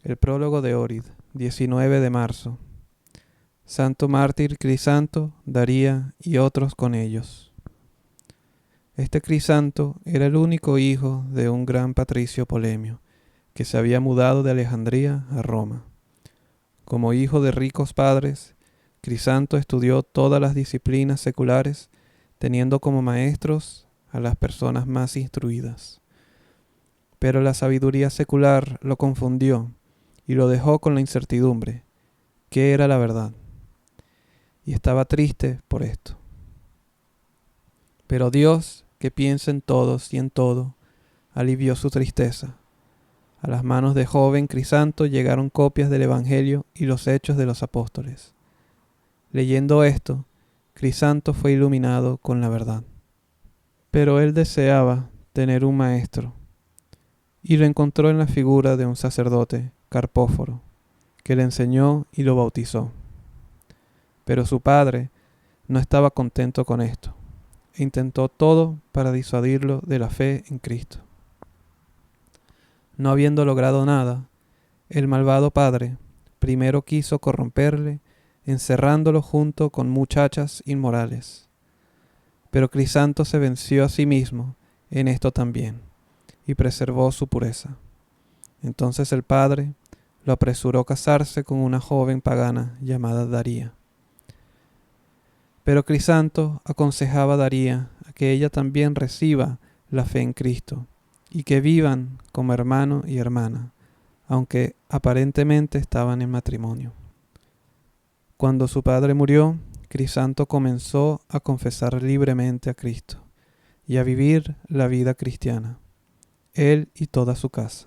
El prólogo de Ohrid, 19 de marzo. Santo mártir Crisanto, Daría y otros con ellos. Este Crisanto era el único hijo de un gran patricio Polemio, que se había mudado de Alejandría a Roma. Como hijo de ricos padres, Crisanto estudió todas las disciplinas seculares, teniendo como maestros a las personas más instruidas. Pero la sabiduría secular lo confundió y lo dejó con la incertidumbre, ¿qué era la verdad? Y estaba triste por esto. Pero Dios, que piensa en todos y en todo, alivió su tristeza. A las manos de joven Crisanto llegaron copias del Evangelio y los Hechos de los Apóstoles. Leyendo esto, Crisanto fue iluminado con la verdad. Pero él deseaba tener un maestro, y lo encontró en la figura de un sacerdote, Carpóforo, que le enseñó y lo bautizó. Pero su padre no estaba contento con esto, e intentó todo para disuadirlo de la fe en Cristo. No habiendo logrado nada, el malvado padre primero quiso corromperle, encerrándolo junto con muchachas inmorales. Pero Crisanto se venció a sí mismo en esto también, y preservó su pureza. Entonces el padre lo apresuró a casarse con una joven pagana llamada Daría. Pero Crisanto aconsejaba a Daría a que ella también reciba la fe en Cristo y que vivan como hermano y hermana, aunque aparentemente estaban en matrimonio. Cuando su padre murió, Crisanto comenzó a confesar libremente a Cristo y a vivir la vida cristiana, él y toda su casa.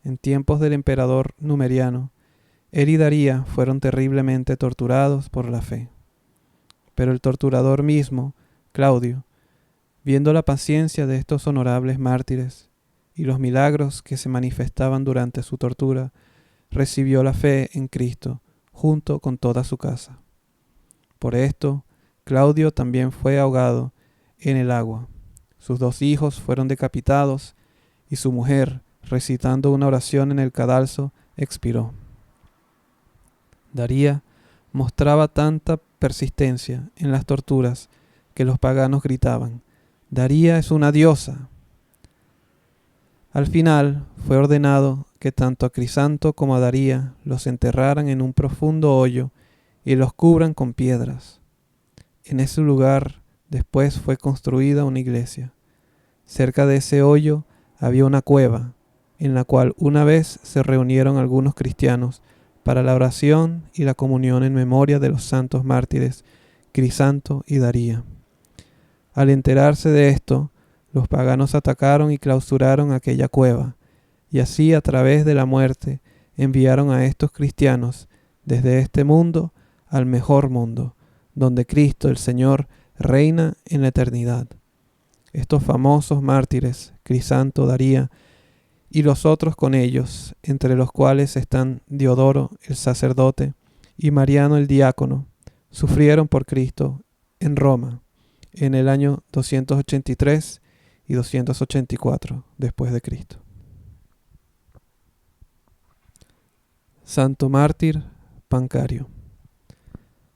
En tiempos del emperador Numeriano, él y Daría fueron terriblemente torturados por la fe. Pero el torturador mismo, Claudio, viendo la paciencia de estos honorables mártires y los milagros que se manifestaban durante su tortura, recibió la fe en Cristo junto con toda su casa. Por esto, Claudio también fue ahogado en el agua. Sus 2 hijos fueron decapitados y su mujer, recitando una oración en el cadalso, expiró. Daría mostraba tanta persistencia en las torturas que los paganos gritaban: «Daría es una diosa». Al final fue ordenado que tanto a Crisanto como a Daría los enterraran en un profundo hoyo y los cubran con piedras. En ese lugar después fue construida una iglesia. Cerca de ese hoyo había una cueva, en la cual una vez se reunieron algunos cristianos para la oración y la comunión en memoria de los santos mártires Crisanto y Daría. Al enterarse de esto, los paganos atacaron y clausuraron aquella cueva, y así a través de la muerte enviaron a estos cristianos desde este mundo al mejor mundo, donde Cristo el Señor reina en la eternidad. Estos famosos mártires, Crisanto, Daría y los otros con ellos, entre los cuales están Diodoro el sacerdote y Mariano el diácono, sufrieron por Cristo en Roma en el año 283 y 284 después de Cristo. Santo mártir Pancario.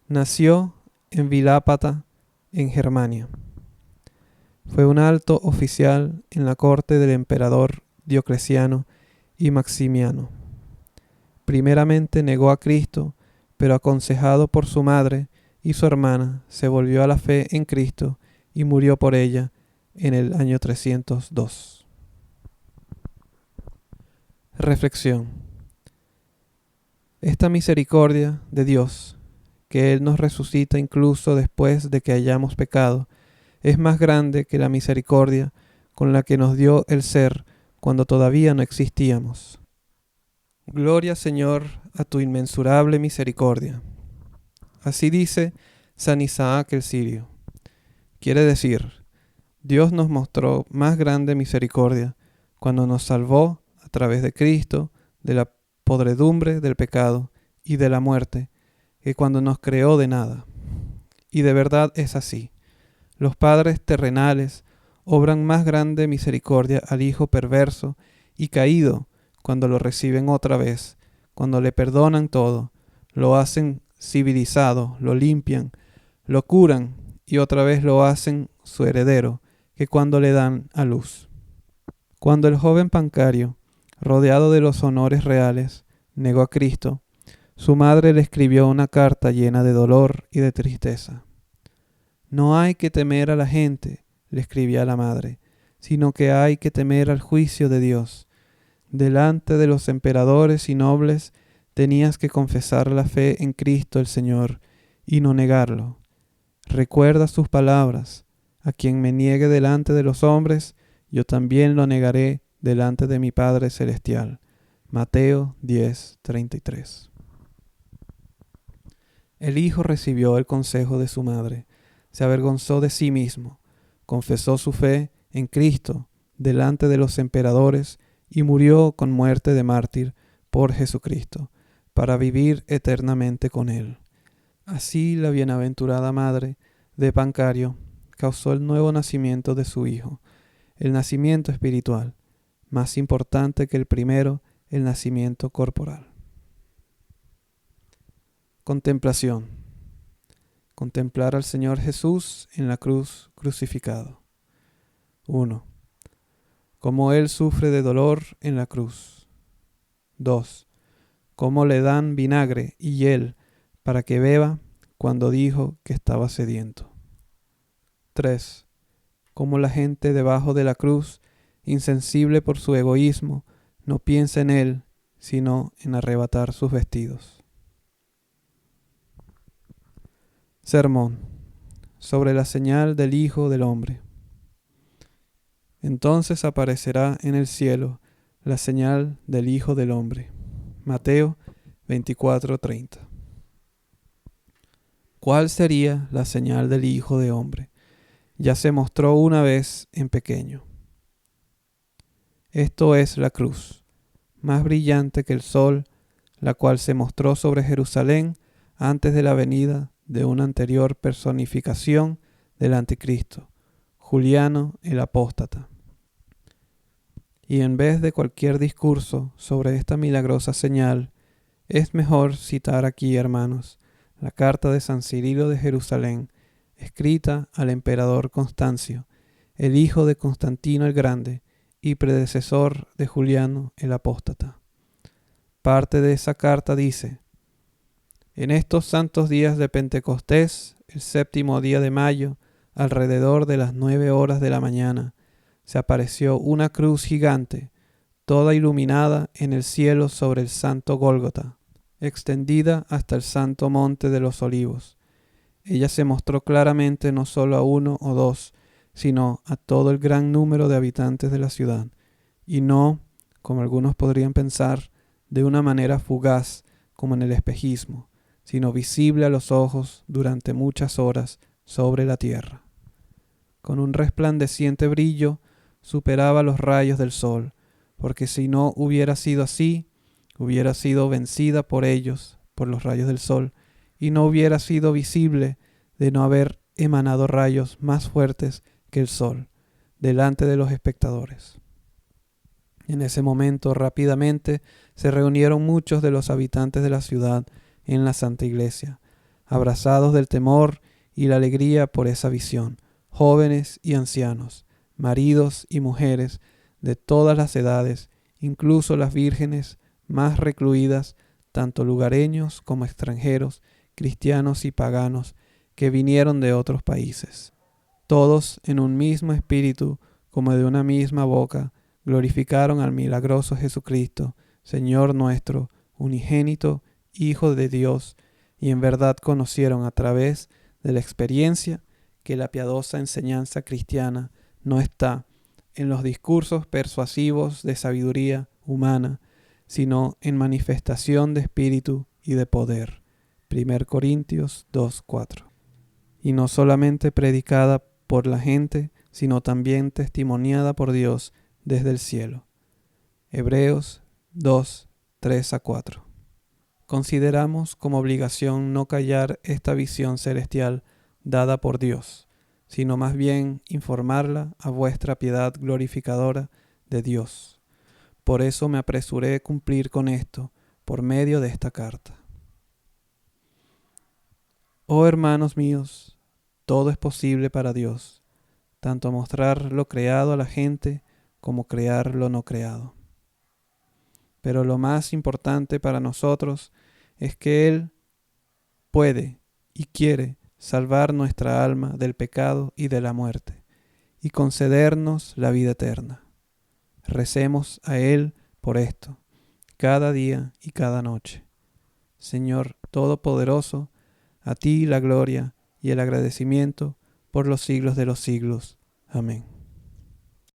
Nació en Vilápata, en Germania. Fue un alto oficial en la corte del emperador Diocleciano y Maximiano. Primeramente negó a Cristo, pero aconsejado por su madre y su hermana, se volvió a la fe en Cristo y murió por ella en el año 302. Reflexión. Esta misericordia de Dios, que Él nos resucita incluso después de que hayamos pecado, es más grande que la misericordia con la que nos dio el ser cuando todavía no existíamos. Gloria, Señor, a tu inmensurable misericordia. Así dice San Isaac el Sirio. Quiere decir, Dios nos mostró más grande misericordia cuando nos salvó a través de Cristo de la podredumbre del pecado y de la muerte, que cuando nos creó de nada. Y de verdad es así. Los padres terrenales obran más grande misericordia al hijo perverso y caído cuando lo reciben otra vez, cuando le perdonan todo, lo hacen civilizado, lo limpian, lo curan y otra vez lo hacen su heredero, que cuando le dan a luz. Cuando el joven Pancario, rodeado de los honores reales, negó a Cristo, su madre le escribió una carta llena de dolor y de tristeza. No hay que temer a la gente, le escribía la madre, sino que hay que temer al juicio de Dios. Delante de los emperadores y nobles tenías que confesar la fe en Cristo el Señor y no negarlo. Recuerda sus palabras: a quien me niegue delante de los hombres, yo también lo negaré delante de mi Padre Celestial. Mateo 10:33. El hijo recibió el consejo de su madre, se avergonzó de sí mismo, confesó su fe en Cristo delante de los emperadores y murió con muerte de mártir por Jesucristo, para vivir eternamente con él. Así la bienaventurada madre de Pancario causó el nuevo nacimiento de su hijo, el nacimiento espiritual, más importante que el primero, el nacimiento corporal. Contemplación. Contemplar al Señor Jesús en la cruz crucificado. 1. Cómo Él sufre de dolor en la cruz. 2. Cómo le dan vinagre y hiel para que beba cuando dijo que estaba sediento. 3. Cómo la gente debajo de la cruz, insensible por su egoísmo, no piensa en Él, sino en arrebatar sus vestidos. Sermón sobre la señal del Hijo del Hombre. Entonces aparecerá en el cielo la señal del Hijo del Hombre. Mateo 24:30. ¿Cuál sería la señal del Hijo de Hombre? Ya se mostró una vez en pequeño. Esto es la cruz, más brillante que el sol, la cual se mostró sobre Jerusalén antes de la venida de una anterior personificación del anticristo, Juliano el apóstata. Y en vez de cualquier discurso sobre esta milagrosa señal, es mejor citar aquí, hermanos, la carta de San Cirilo de Jerusalén, escrita al emperador Constancio, el hijo de Constantino el Grande y predecesor de Juliano el apóstata. Parte de esa carta dice: en estos santos días de Pentecostés, el 7º día de mayo, alrededor de las 9 horas de la mañana, se apareció una cruz gigante, toda iluminada en el cielo sobre el santo Gólgota, extendida hasta el santo monte de los Olivos. Ella se mostró claramente no solo a uno o dos, sino a todo el gran número de habitantes de la ciudad, y no, como algunos podrían pensar, de una manera fugaz como en el espejismo, sino visible a los ojos durante muchas horas sobre la tierra. Con un resplandeciente brillo superaba los rayos del sol, porque si no hubiera sido así, hubiera sido vencida por ellos, por los rayos del sol, y no hubiera sido visible de no haber emanado rayos más fuertes que el sol, delante de los espectadores. En ese momento, rápidamente, se reunieron muchos de los habitantes de la ciudad en la Santa Iglesia, abrazados del temor y la alegría por esa visión, jóvenes y ancianos, maridos y mujeres de todas las edades, incluso las vírgenes más recluidas, tanto lugareños como extranjeros, cristianos y paganos, que vinieron de otros países. Todos en un mismo espíritu, como de una misma boca, glorificaron al milagroso Jesucristo, Señor nuestro, unigénito, Hijo de Dios, y en verdad conocieron a través de la experiencia que la piadosa enseñanza cristiana no está en los discursos persuasivos de sabiduría humana, sino en manifestación de espíritu y de poder. 1 Corintios 2:4. Y no solamente predicada por la gente, sino también testimoniada por Dios desde el cielo. Hebreos 2:3-4. Consideramos como obligación no callar esta visión celestial dada por Dios, sino más bien informarla a vuestra piedad glorificadora de Dios. Por eso me apresuré a cumplir con esto por medio de esta carta. Oh hermanos míos, todo es posible para Dios, tanto mostrar lo creado a la gente como crear lo no creado. Pero lo más importante para nosotros es que Él puede y quiere salvar nuestra alma del pecado y de la muerte, y concedernos la vida eterna. Recemos a Él por esto, cada día y cada noche. Señor Todopoderoso, a ti la gloria y el agradecimiento por los siglos de los siglos. Amén.